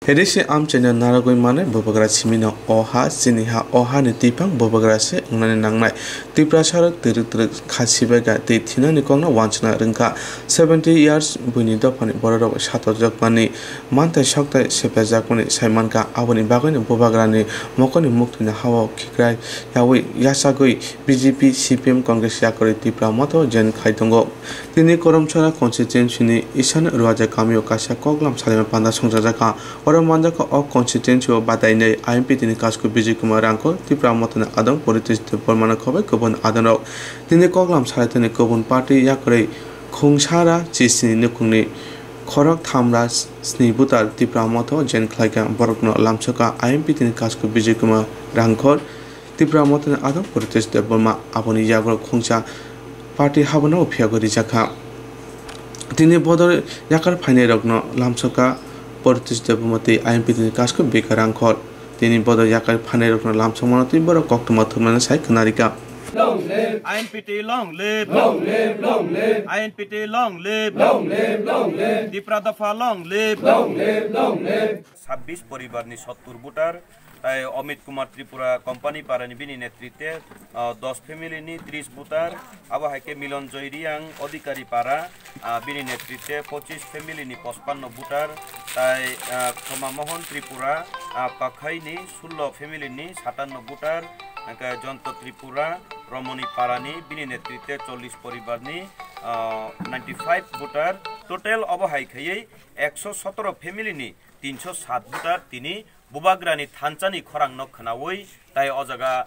Hedisi am chenya Naruk mane Bubagra simino oha siniha oha ni tipang Bubagra se ngane nangnai TIPRA sarak tirik khasibaga tei thina ni kongna wanchna rengka 70 years buni dopani borok satojak mani mantai soktai sepajak mani saimanka aboni bagani Bubagrani mokoni muktini hawa khikrai yawi Yachagwi BJP CPM Congress yakori TIPRA Motha jen khaitongo Tini Karamcherra Constituency ni Ishan Roaja kamio Kaisa Koklam Chablaima panda songjaka Manjaka of constituency of Batay INPT ni Kasku B.K Hrangkhw TIPRA Motha Adong Paritosh Debbarma khobai kubun Adong Tini Koklam Chablaima kubun party yakore khungsara chisini nukungni khorok thamra sni butar TIPRA Motha jen khlai Bohrok no lamchoka INPT ni Kasku B.K Hrangkhw TIPRA Motha Adong Paritosh Debbarma aboni yagro khungsa party habano phiagori jakkha Tini bodor yakar phaine rokno lamchoka Paritosh Debbarma Tei INPT ni Kasku B.K Hrangkhw Tini bodor yakar phaine rokno lamchokmano tei Bohrok koklam thumnani sai Naruk Long live INPT, long live, long live, long live INPT, long live, long live, long live TIPRA dafa long live, long live, long live 26 পরিবারনি 70 voter তাই Amit Kumar Tripura company পারানি বিনি নেতৃত্বে 10 ফ্যামিলিনি 30 voter আবহাইকে মিলন জয়রিয়াং অধিকারী পারা বিনি নেতৃত্বে 25 ফ্যামিলিনি 55 voter তাই ক্ষমা মোহন Tripura পাখাইনি 16 ফ্যামিলিনি 57 voter জন্ত Tripura রমণী পারানি বিনি নেতৃত্বে 40 পরিবারনি 95 ভোটার টোটাল অবহাইখাই 117 ফ্যামিলিনি 307 ভোটার তিনি Bubagrani thansani khorang nok khnawi tai ojaga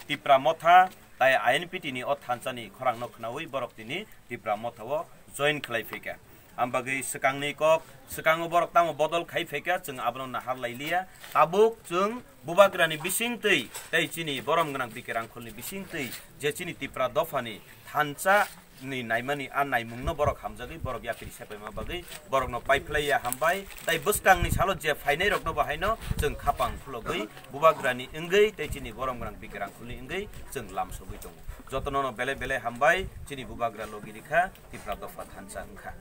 TIPRA Motha tai INPT ni o thansani khorang nok khnawi borok tini TIPRA Motha o join khlai Phaikha ambagi sekangni kok sekango borok tamo bodol khai Phaikha jeng abno nahar lailia tabuk jeng Bubagrani bisingtei tai chini borom gnang B.K Hrangkhwni bisingtei je chini TIPRA dofani thansa ni naimani an naimungno borok hamjagi borok yakri sepaima bagi borok no pipeline hambai tai buskang ni salo je phainai rokno bahaino jeng khapang phulogoi Bubagrani engei tai chini borom grang B.K Hrangkhwni engei jeng lamsogoi dong jotono no bele bele hambai chini Bubagra logirikha TIPRA dofa thansa engkha